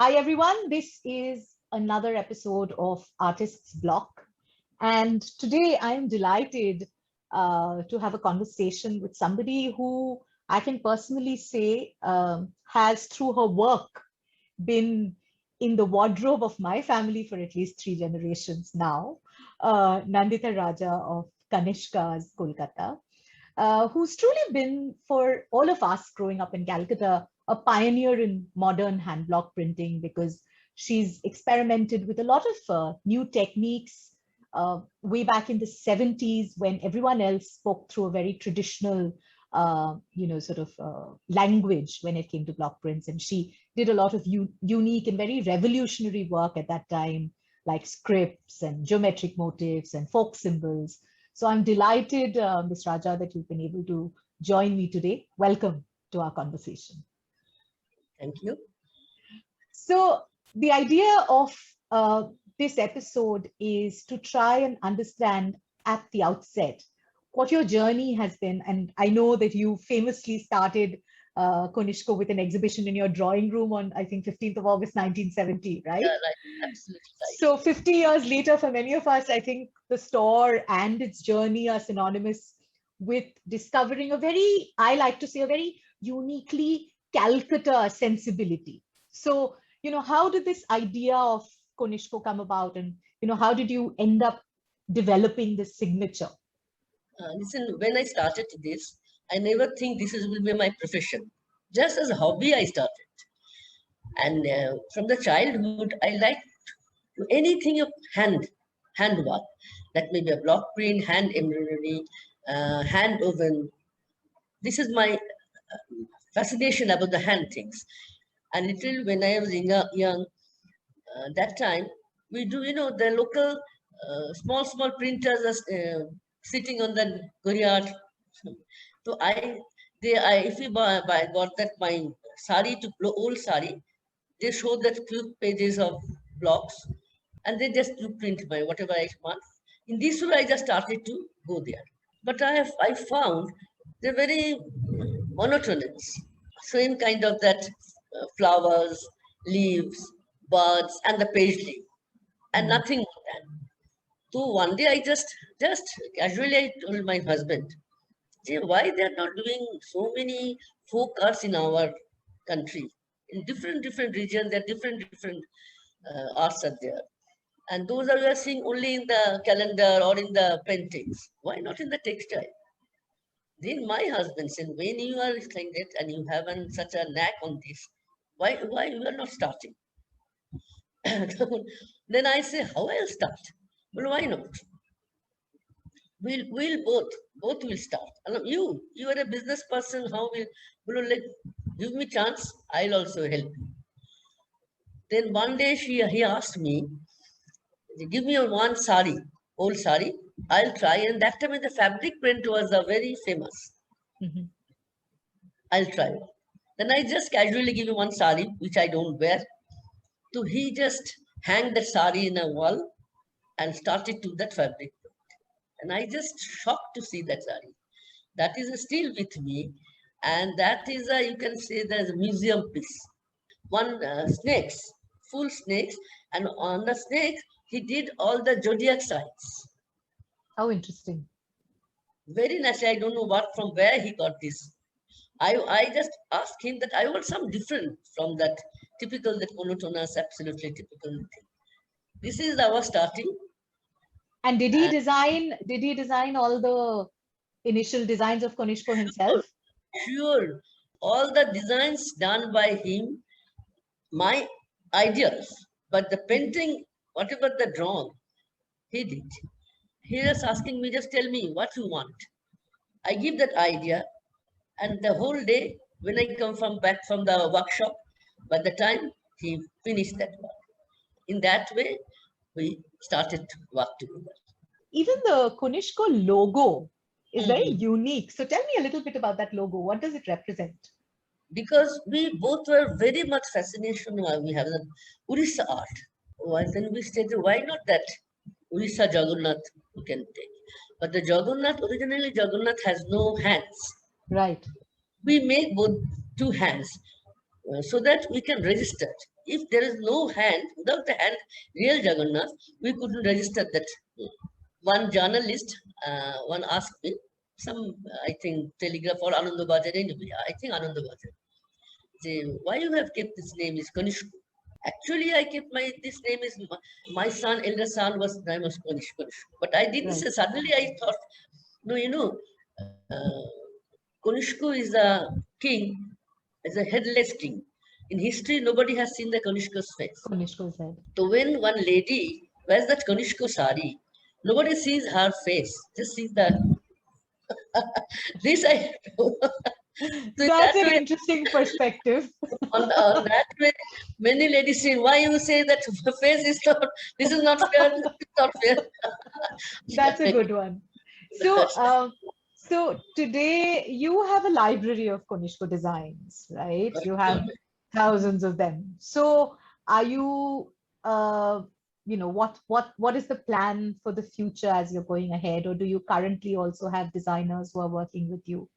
Hi, everyone. This is another episode of Artists Block. And today I am delighted to have a conversation with somebody who I can personally say has, through her work, been in the wardrobe of my family for at least 3 generations now. Nandita Raja of Kanishka's Kolkata, who's truly been, for all of us growing up in Calcutta, a pioneer in modern hand block printing because she's experimented with a lot of new techniques way back in the 70s when everyone else spoke through a very traditional language when it came to block prints. And she did a lot of unique and very revolutionary work at that time, like scripts and geometric motifs and folk symbols. So I'm delighted, Ms. Raja, that you've been able to join me today. Welcome to our conversation. Thank you. So the idea of this episode is to try and understand at the outset what your journey has been. And I know that you famously started Konishko with an exhibition in your drawing room on, I think, 15th of August, 1970, right? Yeah, right. Absolutely right. So 50 years later, for many of us, I think the store and its journey are synonymous with discovering a very, I like to say, a very uniquely Calcutta sensibility. So, how did this idea of Konishko come about? And, how did you end up developing this signature? Listen, when I started this, I never think will be my profession. Just as a hobby, I started. And from the childhood, I liked anything of hand work. That may be a block print, hand embroidery, hand woven. This is my fascination about the hand things. And little when I was young, that time we do, the local small printers are sitting on the courtyard. So if you got that my sari to old sari, they show that few pages of blocks, and they just do print my whatever I want. In this way, I just started to go there. But I found they're very monotonous. Same kind of that flowers, leaves, birds, and the paisley, and nothing more than. So one day I just casually I told my husband, "Gee, why they're not doing so many folk arts in our country? In different regions, there are different arts are there, and those are we are seeing only in the calendar or in the paintings. Why not in the textile?" Then my husband said, "When you are saying that and you have such a knack on this, why you are not starting?" Then I say, "How I'll start?" Well, why not? We'll both will start. And you are a business person. How will let give me chance? I'll also help you. Then one day he asked me, "Give me one sari, old sari. I'll try." And that time the fabric print was very famous. Mhm. I'll try. Then I just casually give him one sari, which I don't wear. So he just hang that sari in a wall and started to that fabric. And I just shocked to see that sari. That is still with me. And that is you can say there's a museum piece. One snakes, full snakes. And on the snakes, he did all the zodiac signs. How interesting. Very nice. I don't know from where he got this. I just asked him that I want some different from that typical, that monotonous, absolutely typical thing. This is our starting. And did he design all the initial designs of Konishko himself? Sure, all the designs done by him, my ideas, but the painting, whatever the drawing, he did. He was asking me, just tell me what you want. I give that idea, and the whole day, when I come back from the workshop, by the time he finished that work. In that way, we started to work together. Even the Konishko logo is very Mhm. unique. So tell me a little bit about that logo. What does it represent? Because we both were very much fascination while we have the Orissa art. Well, then we stated, why not that Orissa Jagannath we can take? But the Jagannath, originally Jagannath has no hands. Right. We make both two hands so that we can register it. if there is no hand, without the hand, real Jagannath, we couldn't register that. One journalist, one asked me, I think, Telegraph or Anandabazar anyway, I think Anandabazar, say, why you have kept this name is Kanishku? Actually, I kept this name is, my son, elder son was name was Kanishku. But I didn't say, suddenly I thought, no, Kanishku is a king, is a headless king. In history, nobody has seen the Kanishka's face. Kanishka's head. So when one lady wears that Kanishka sari, nobody sees her face, just sees that. This I so That's an way, interesting perspective. on that way, many ladies say, why you say that the face is not, this is not fair, this is not fair. That's a good one. So today you have a library of Kanishka designs, right? You have thousands of them. So are you, what is the plan for the future as you're going ahead, or do you currently also have designers who are working with you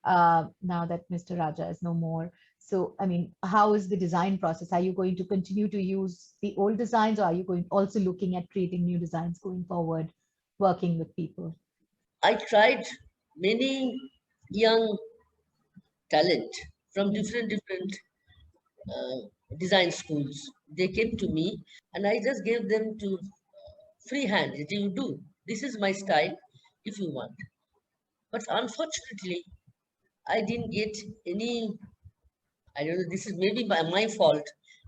now that Mr. Raja is no more? So, I mean, how is the design process? Are you going to continue to use the old designs, or are you going also looking at creating new designs going forward, working with people? I tried many young talent from different design schools. They came to me and I just gave them to free hand. You do. This is my style if you want. But unfortunately, I didn't get any, I don't know, this is maybe my fault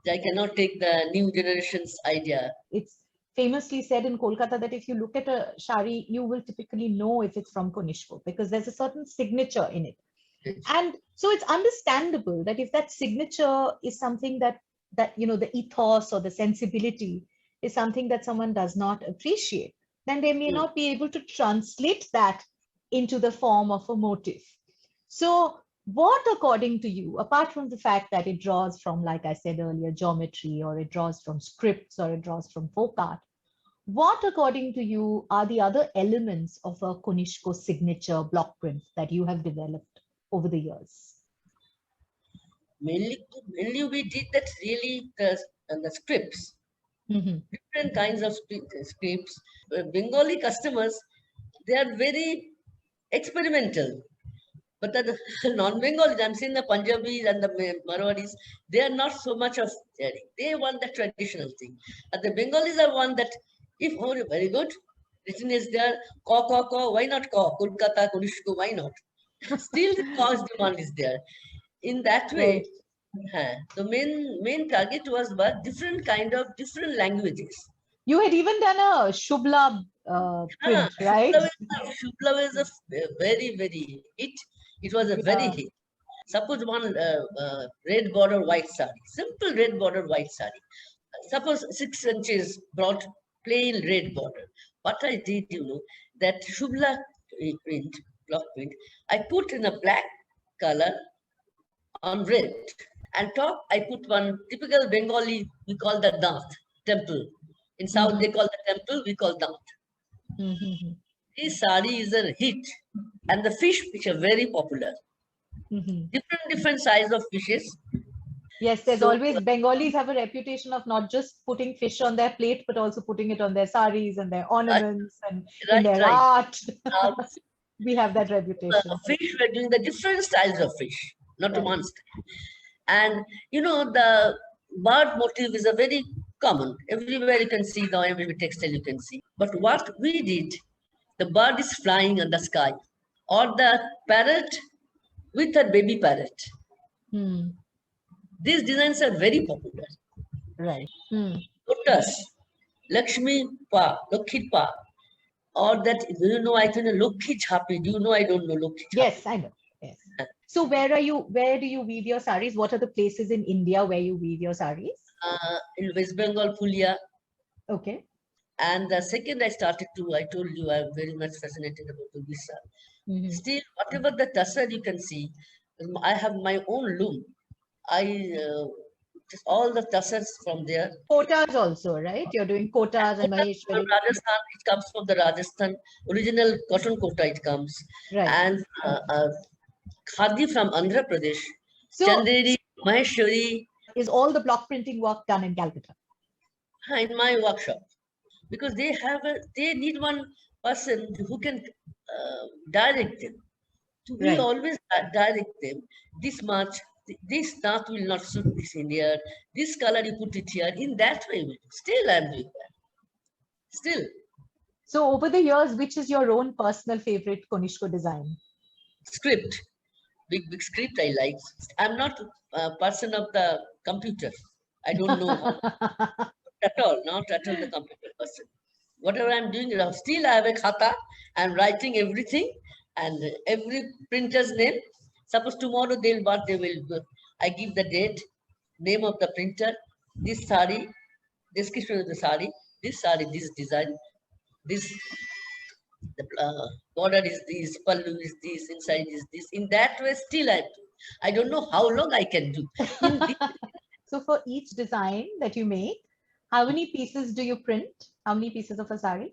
that I cannot take the new generation's idea. It's famously said in Kolkata that if you look at a shari, you will typically know if it's from Kanishka because there's a certain signature in it. Yes. And so it's understandable that if that signature is something that the ethos or the sensibility is something that someone does not appreciate, then they may not be able to translate that into the form of a motif. So what, according to you, apart from the fact that it draws from, like I said earlier, geometry, or it draws from scripts, or it draws from folk art, what, according to you, are the other elements of a Kanishka signature block print that you have developed over the years? Mainly we did that really the scripts. Different kinds of scripts. Bengali customers, they are very experimental. But the non-Bengalis, I'm saying the Punjabis and the Marwadis, they are not so much of daring. They want the traditional thing. And the Bengalis are one that, if very good, written is there, ko, why not ko? Kolkata, Kanishka, why not? Still the cost demand is there. In that way, the main target was about different different languages. You had even done a Shubla print, right? Shubla is a very, very hit. It was a very hit. Suppose one red border white sari, simple red border white sari. Suppose 6 inches broad, plain red border. What I did, that Shubla print, block print, I put in a black color on red. And top, I put one typical Bengali, we call the Dant temple. In South, they call the temple, we call Dant. This sari is a hit. And the fish, which are very popular. Different size of fishes. Yes, there's always, Bengalis have a reputation of not just putting fish on their plate, but also putting it on their saris and their ornaments and in their art. We have that reputation. Fish, we're doing the different styles of fish, not one style. And the bird motif is a very common. Everywhere you can see, now every textile you can see. But what we did, the bird is flying in the sky, or the parrot with a baby parrot. These designs are very popular. Right. Lotus, Lakshmi Pa, Lokhi Pa, or that, I think Lokhi Chapi. Do you know? I don't know Lokhi Chapi. Yes, I know. Yes. So where do you weave your saris? What are the places in India where you weave your saris? In West Bengal, Pulia. Okay. And the second I told you, I'm very much fascinated about Odisha. Still, whatever the tassar you can see, I have my own loom. Just all the tassars from there. Kotas also, right? You're doing kotas and Maheshwari. From Rajasthan, it comes from the Rajasthan, original cotton kota it comes. Right. And khadi from Andhra Pradesh, Chanderi, Maheshwari, is all the block printing work done in Calcutta? In my workshop, because they need one person who can direct them. So we Right. always direct them. This much, this knot will not suit this in here. This color you put it here. In that way, still I'm doing that. Still. So over the years, which is your own personal favorite Konishko design? Script, big script I like. I'm not a person of the computer. I don't know at all, not at all the computer person. Whatever I'm doing, still I have a khata. I'm writing everything and every printer's name. Suppose tomorrow they will go. I give the date, name of the printer, this sari, description of the sari, this design, this the border is this, pallu is this, inside is this. In that way, still I don't know how long I can do. In this, So for each design that you make, how many pieces do you print? How many pieces of a sari?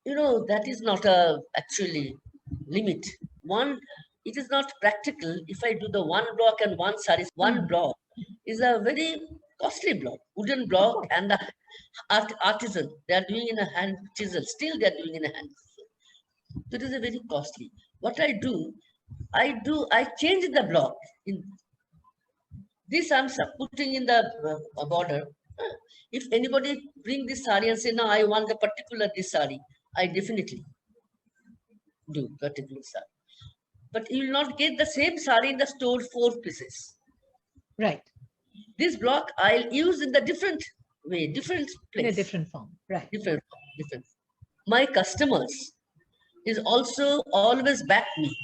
that is not a actually limit. One, it is not practical. If I do the one block and one sari, one block is a very costly block, wooden block, and the artisan, they are doing in a hand chisel. Still, they are doing in a hand chisel. So it is a very costly. What I do, I change the block. In this, I'm putting in the border. If anybody bring this sari and say, no, I want the particular this sari, I definitely do particular sari. But you will not get the same sari in the store 4 pieces. Right. This block I'll use in the different way, different place. In a different form. Right. Different form, different. My customers is also always back me.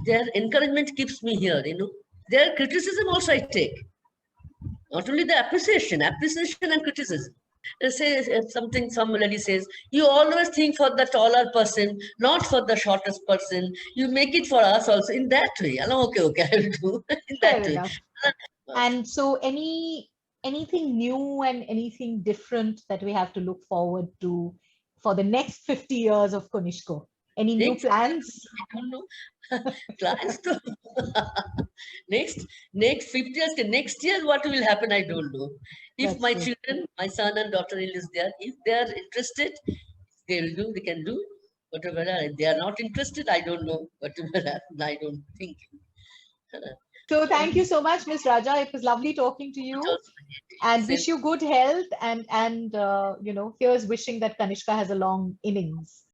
Their encouragement keeps me here, Their criticism also I take. Not only the appreciation and criticism. Say if somebody says, you always think for the taller person, not for the shortest person. You make it for us also in that way. Okay, I will do in that way. And so anything new and anything different that we have to look forward to for the next 50 years of Konishko? Any new plans? I don't know. Plans to next 50 years, next year what will happen, I don't know. If That's my true. children, my son and daughter is there, if they are interested, they will do, they can do. Whatever, if they are not interested, I don't know. Whatever, I don't think. So thank you so much, Ms. Raja. It was lovely talking to you, and wish you good health. And here's wishing that Kanishka has a long innings.